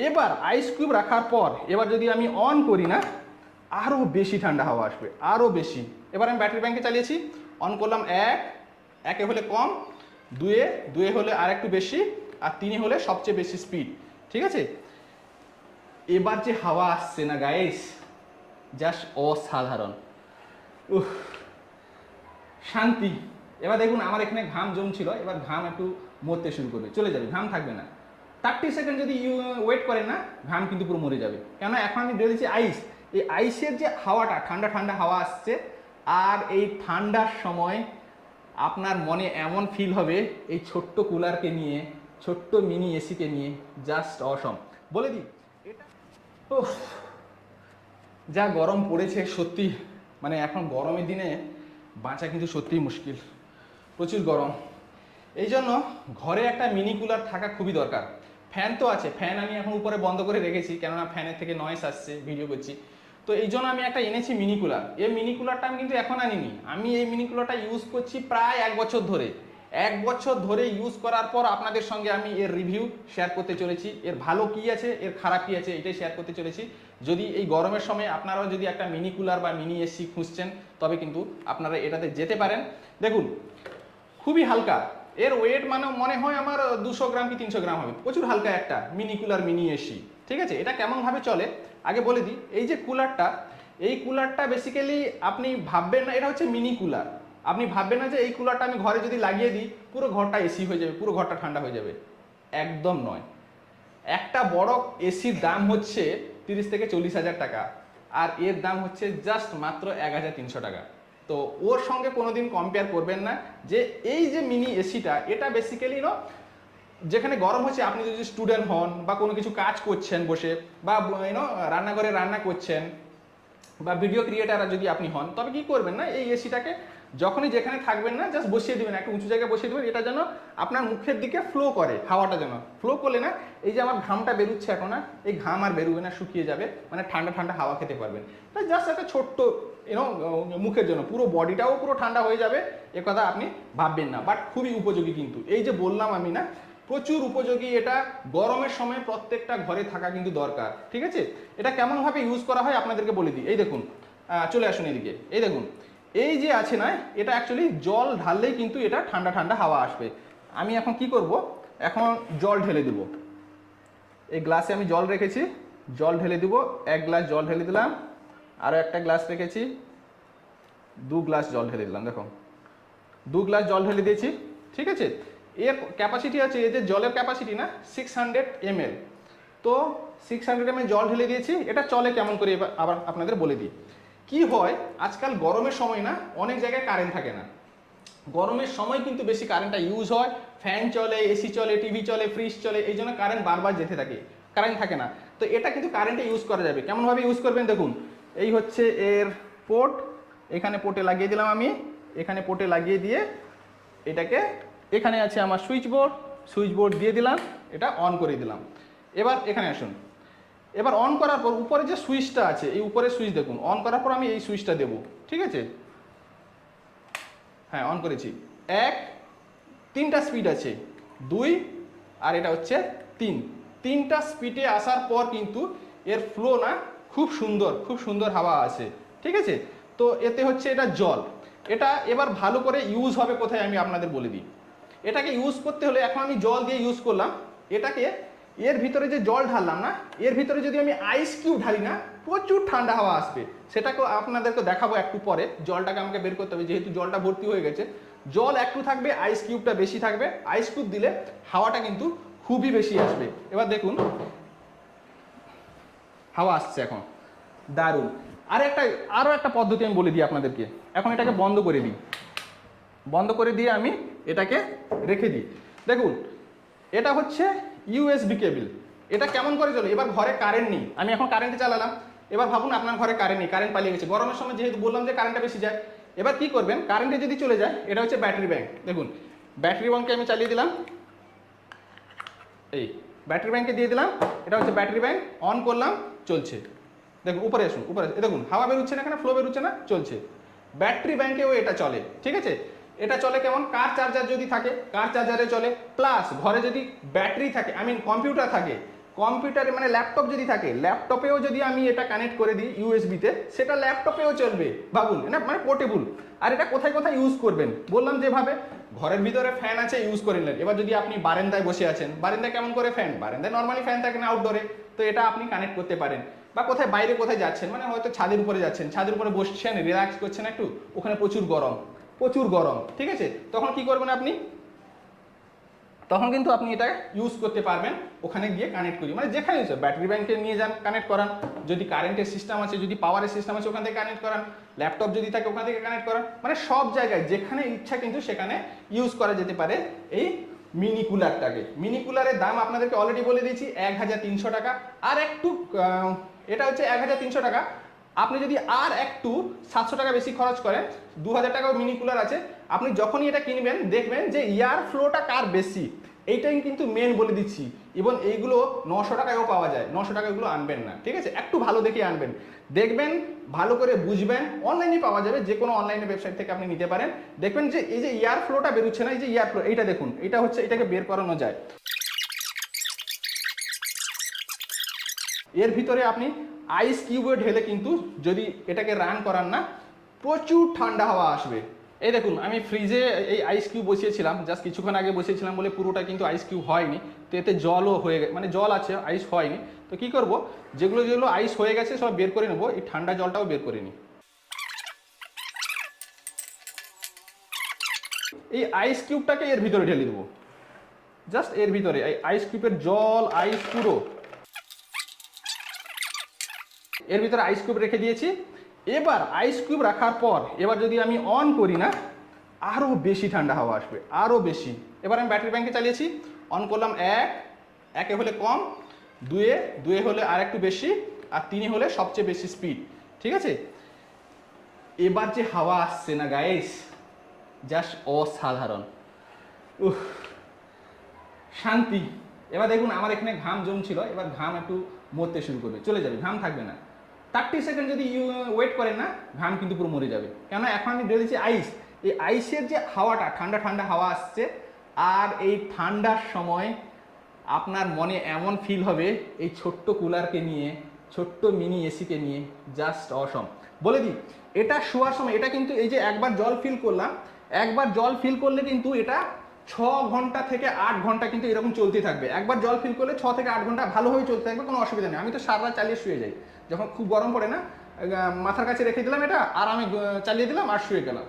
এবার ice cube রাখার পর এবার যদি আমি অন করি না, আরও বেশি ঠান্ডা হাওয়া আসবে, আরও বেশি। এবার আমি ব্যাটারি ব্যাংকে চালিয়েছি, অন করলাম, একে হলে কম, দুয়ে হলে আর একটু বেশি, আর 3 হলে সবচেয়ে বেশি স্পিড। ঠিক আছে, এবার যে হাওয়া আসছে না গাইস, জাস্ট অসাধারণ। শান্তি। এবার দেখুন আমার এখানে ঘাম জমছিল, এবার ঘাম একটু মরতে শুরু করবে, চলে যাবে, ঘাম থাকবে না। 30 সেকেন্ড যদি ওয়েট করেন না, ঘাম কিন্তু পুরো মরে যাবে। কেননা এখন আমি দিয়ে দিচ্ছি আইস, এই আইসের যে হাওয়াটা, ঠান্ডা ঠান্ডা হাওয়া আসছে, আর এই ঠান্ডার সময় আপনার মনে এমন ফিল হবে এই ছোট্ট কুলারকে নিয়ে, ছোট্ট মিনি এসিকে নিয়ে, জাস্ট অসম। বলে দিই এটা যা গরম পড়েছে সত্যি, মানে এখন গরমের দিনে বাঁচা কিন্তু সত্যিই মুশকিল, প্রচুর গরম। এই জন্য ঘরে একটা মিনি কুলার থাকা খুবই দরকার। ফ্যান তো আছে, ফ্যান আমি এখন উপরে বন্ধ করে রেখেছি, কেননা ফ্যানের থেকে নয়েজ আসছে, ভিডিও করছি। তো এই জন্য আমি একটা এনেছি মিনি কুলার। এই মিনি কুলারটা আমি কিন্তু এখন আনিনি, আমি এই মিনি কুলারটা ইউজ করছি প্রায় 1 বছর ধরে। 1 বছর ধরে ইউজ করার পর আপনাদের সঙ্গে আমি এর রিভিউ শেয়ার করতে চলেছি, এর ভালো কী আছে, এর খারাপ কী আছে, এটাই শেয়ার করতে চলেছি। যদি এই গরমের সময় আপনারাও যদি একটা মিনি কুলার বা মিনি এসি খুঁজছেন, তবে কিন্তু আপনারা এটাতে যেতে পারেন। দেখুন খুবই হালকা, এর ওয়েট মানে মনে হয় আমার 200 গ্রাম কি 300 গ্রাম হবে, প্রচুর হালকা একটা মিনি কুলার, মিনি এসি। ঠিক আছে, এটা কেমনভাবে চলে আগে বলে দিই। এই যে কুলারটা, এই কুলারটা বেসিক্যালি আপনি ভাববেন না এটা হচ্ছে মিনি কুলার, আপনি ভাববেন না যে এই কুলারটা আমি ঘরে যদি লাগিয়ে দিই পুরো ঘরটা এসি হয়ে যাবে, পুরো ঘরটা ঠান্ডা হয়ে যাবে, একদম নয়। একটা বড় এসির দাম হচ্ছে 30 থেকে 40 হাজার টাকা, আর এর দাম হচ্ছে জাস্ট মাত্র 1300 টাকা। তো ওর সঙ্গে কোনোদিন কম্পেয়ার করবেন না। যে এই যে মিনি এসিটা, এটা বেসিক্যালি যেখানে গরম হচ্ছে, আপনি যদি স্টুডেন্ট হন বা কোনো কিছু কাজ করছেন বসে, বা রান্নাঘরে রান্না করছেন, বা ভিডিও ক্রিয়েটার যদি আপনি হন, তবে কি করবেন না, এই এসিটাকে যখনই যেখানে থাকবেন না জাস্ট বসিয়ে দেবেন, একটা উঁচু জায়গায় বসিয়ে দেবেন, এটা যেন আপনার মুখের দিকে ফ্লো করে, হাওয়াটা যেন ফ্লো করলে না, এই যে আমার ঘামটা বেরোচ্ছে এখন না, এই ঘাম আর বেরোবে না, শুকিয়ে যাবে, মানে ঠান্ডা ঠান্ডা হাওয়া খেতে পারবেন। তাই জাস্ট একটা ছোট্ট মুখের জন্য, পুরো বডিটাও পুরো ঠান্ডা হয়ে যাবে, এ কথা আপনি ভাববেন না। বাট খুবই উপযোগী কিন্তু, এই যে বললাম আমি না, প্রচুর উপযোগী। এটা গরমের সময় প্রত্যেকটা ঘরে থাকা কিন্তু দরকার। ঠিক আছে, এটা কেমনভাবে ইউজ করা হয় আপনাদেরকে বলে দিই। এই দেখুন, চলে আসুন এদিকে, এই দেখুন, এই যে আছে না, এটা অ্যাকচুয়ালি জল ঢাললেই কিন্তু এটা ঠান্ডা ঠান্ডা হাওয়া আসবে। আমি এখন কি করব, এখন জল ঢেলে দেব। এই গ্লাসে আমি জল রেখেছি, জল ঢেলে দেব। 1 গ্লাস জল ঢেলে দিলাম, আরও একটা গ্লাস রেখেছি, 2 গ্লাস জল ঢেলে দিলাম। দেখো 2 গ্লাস জল ঢেলে দিয়েছি। ঠিক আছে, এর ক্যাপাসিটি আছে, এই যে জলের ক্যাপাসিটি না 600 ml। তো 600 ml জল ঢেলে দিয়েছি। এটা চলে কেমন করে আবার আপনাদের বলে দিই। কি হয়, আজকাল গরমের সময় না অনেক জায়গায় কারেন্ট থাকে না, গরমের সময় কিন্তু বেশি কারেন্টটা ইউজ হয়, ফ্যান চলে, এসি চলে, টিভি চলে, ফ্রিজ চলে, এই জন্য কারেন্ট বারবার যেতে থাকে, কারেন্ট থাকে না। তো এটা কিন্তু কারেন্টে ইউজ করা যাবে। কেমনভাবে ইউজ করবেন দেখুন, এই হচ্ছে এর পোর্ট, এখানে পোর্টে লাগিয়ে দিলাম আমি, এখানে পোর্টে লাগিয়ে দিয়ে এটাকে, এখানে আছে আমার সুইচ বোর্ড দিয়ে দিলাম, এটা অন করে দিলাম। এবার এখানে আসুন, এবার অন করার পর উপরে যে সুইচটা আছে, এই উপরে সুইচ দেখুন, অন করার পর আমি এই সুইচটা দেবো। ঠিক আছে, হ্যাঁ অন করেছি। 1, 3টা স্পিড আছে, 2, আর এটা হচ্ছে 3। 3টা স্পিডে আসার পর কিন্তু এর ফ্লো না খুব সুন্দর হাওয়া আসে। ঠিক আছে, তো এতে হচ্ছে এটা জল। এটা এবার ভালো করে ইউজ হবে কোথায় আমি আপনাদের বলে দিই। এটাকে ইউজ করতে হলে, এখন আমি জল দিয়ে ইউজ করলাম, এটাকে এর ভিতরে যে জল ঢাললাম না, এর ভিতরে যদি আমি আইস কিউব ঢালি না, প্রচুর ঠান্ডা হাওয়া আসবে। সেটাকেও আপনাদেরকে দেখাবো একটু পরে। জলটাকে আমাকে বের করতে হবে, যেহেতু জলটা ভর্তি হয়ে গেছে। জল একটু থাকবে, আইস কিউবটা বেশি থাকবে। আইস কিউব দিলে হাওয়াটা কিন্তু খুবই বেশি আসবে। এবার দেখুন হাওয়া আসছে এখন, দারুণ। আরও একটা পদ্ধতি আমি বলে দিই আপনাদেরকে। এখন এটাকে বন্ধ করে দিই, বন্ধ করে দিয়ে আমি এটাকে রেখে দিই। দেখুন এটা হচ্ছে ইউএসবি কেবল। এটা কেমন করে চলে, এবার ঘরে কারেন্ট নেই, আমি এখন কারেন্টে চালালাম। এবার ভাবুন আপনার ঘরে কারেন্ট নেই, কারেন্ট পালিয়ে গেছে, গরমের সময় যেহেতু বললাম যে কারেন্টটা বেশি যায়। এবার কি করবেন, কারেন্টে যদি চলে যায়, এটা হচ্ছে ব্যাটারি ব্যাংক। দেখুন ব্যাটারি ব্যাংকে আমি চালিয়ে দিলাম, এই ব্যাটারি ব্যাংকে দিয়ে দিলাম, এটা হচ্ছে ব্যাটারি ব্যাংক। অন করলাম, চলছে। দেখুন উপরে আসুন, উপরে দেখুন হাওয়া বেরোচ্ছে না, এখানে ফ্লো বেরোচ্ছে না, চলছে। ব্যাটারি ব্যাংকেও এটা চলে। ঠিক আছে, এটা চলে কেমন, কার চার্জার যদি থাকে, কার চার্জারে চলে, প্লাস ঘরে যদি ব্যাটারি থাকে, কম্পিউটার থাকে, কম্পিউটারে মানে ল্যাপটপ যদি থাকে, ল্যাপটপেও যদি আমি এটা কানেক্ট করে দিই ইউএসবিতে, সেটা ল্যাপটপেও চলবে। ভাবুন না, মানে পোর্টেবল। আর এটা কোথায় কোথায় ইউজ করবেন বললাম যেভাবে, ঘরের ভিতরে ফ্যান আছে ইউজ করে নিলেন। এবার যদি আপনি বারান্দায় বসে আছেন, বারান্দায় কেমন করে ফ্যান, বারান্দায় নর্মালি ফ্যান থাকে না আউটডোরে, তো এটা আপনি কানেক্ট করতে পারেন। বা কোথায় বাইরে কোথায় যাচ্ছেন, মানে হয়তো ছাদের উপরে যাচ্ছেন, ছাদের উপরে বসছেন, রিল্যাক্স করছেন একটু, ওখানে প্রচুর গরম, প্রচুর গরম, ঠিক আছে, তখন কি করবেন আপনি, তখন কিন্তু আপনি এটা ইউজ করতে পারবেন। ওখানে গিয়ে কানেক্ট করি, মানে যেখানে ব্যাটারি ব্যাংকে নিয়ে যান, কানেক্ট করান, যদি কারেন্টের সিস্টেম আছে, যদি পাওয়ারের সিস্টেম আছে ওখান থেকে কানেক্ট করান, ল্যাপটপ যদি থাকে ওখান থেকে কানেক্ট করান, মানে সব জায়গায় যেখানে ইচ্ছা কিন্তু সেখানে ইউজ করা যেতে পারে এই মিনি কুলারটাকে। মিনি কুলারের দাম আপনাদেরকে অলরেডি বলে দিয়েছি 1300 টাকা। আর একটু এটা হচ্ছে 1300 টাকা। আপনি যদি আর একটু 700 টাকা বেশি খরচ করেন, 2000 টাকাও মিনি কুলার আছে। আপনি যখনই এটা কিনবেন দেখবেন যে এয়ার ফ্লোটা কার বেশি, এইটাই কিন্তু মেন বলে দিচ্ছি। এবং এইগুলো 900 টাকায়ও পাওয়া যায়, 900 টাকা এগুলো আনবেন না, ঠিক আছে, একটু ভালো দেখে আনবেন, দেখবেন ভালো করে বুঝবেন। অনলাইনে পাওয়া যাবে, যে কোনো অনলাইনে ওয়েবসাইট থেকে আপনি নিতে পারেন। দেখবেন যে এই যে এয়ার ফ্লোটা বেরোচ্ছে না, এই যে এয়ার ফ্লো, এইটা দেখুন, এটা হচ্ছে, এটাকে বের করানো যায়। এর ভিতরে আপনি আইস কিউবে ঢেলে কিন্তু যদি এটাকে রান করান না, প্রচুর ঠান্ডা হাওয়া আসবে। এই দেখুন, আমি ফ্রিজে এই আইস কিউব বসিয়েছিলাম, জাস্ট কিছুক্ষণ আগে বসিয়েছিলাম বলে পুরোটা কিন্তু আইস কিউব হয়নি, তো এতে জলও হয়ে গেছে, মানে জল আছে, আইস হয়নি। তো কি করব, যেগুলো যেগুলো আইস হয়ে গেছে সব বের করে নেবো, এই ঠান্ডা জলটাও বের করে নিই। এই আইস কিউবটাকে এর ভিতরে ঢেলে দেবো, জাস্ট এর ভিতরে এই আইস কিউবের জল, আইস পুরো এর ভিতরে আইস কিউব রেখে দিয়েছি। এবার আইস কিউব রাখার পর এবার যদি আমি অন করি না, আরও বেশি ঠান্ডা হাওয়া আসবে, আরও বেশি। এবার আমি ব্যাটারি ব্যাংকে চালিয়েছি, অন করলাম, একে হলে কম, দুয়ে হলে আর একটু বেশি, আর 3 হলে সবচেয়ে বেশি স্পিড, ঠিক আছে। এবার যে হাওয়া আসছে না গাইস, জাস্ট অসাধারণ, শান্তি। এবার দেখুন আমার এখানে ঘাম জমছিল, এবার ঘাম একটু মরতে শুরু করবে, চলে যাবে, ঘাম থাকবে না। 30 সেকেন্ড যদি ওয়েট করেন না, ঘাম কিন্তু পুরো মরে যাবে। কেননা এখন আমি ঢেলেছি আইস, এই আইসের যে হাওয়াটা, ঠান্ডা ঠান্ডা হাওয়া আসছে। আর এই ঠান্ডার সময় আপনার মনে এমন ফিল হবে, এই ছোট্ট কুলারকে নিয়ে, ছোট্ট মিনি এসিকে নিয়ে, জাস্ট অসম। বলে দিই, এটা শোয়ার সময়, এটা কিন্তু এই যে একবার জল ফিল করলাম, একবার জল ফিল করলে কিন্তু এটা 6 ঘন্টা থেকে 8 ঘন্টা কিন্তু এরকম চলতে থাকবে। একবার জল ফিল করলে 6 থেকে 8 ঘন্টা ভালোভাবে চলতে থাকবে, কোনো অসুবিধা নেই। আমি তো সারা রাত চালিয়ে শুয়ে যাই, যখন খুব গরম পড়ে না, মাথার কাছে রেখে দিলাম এটা, আর আমি চালিয়ে দিলাম আর শুয়ে গেলাম।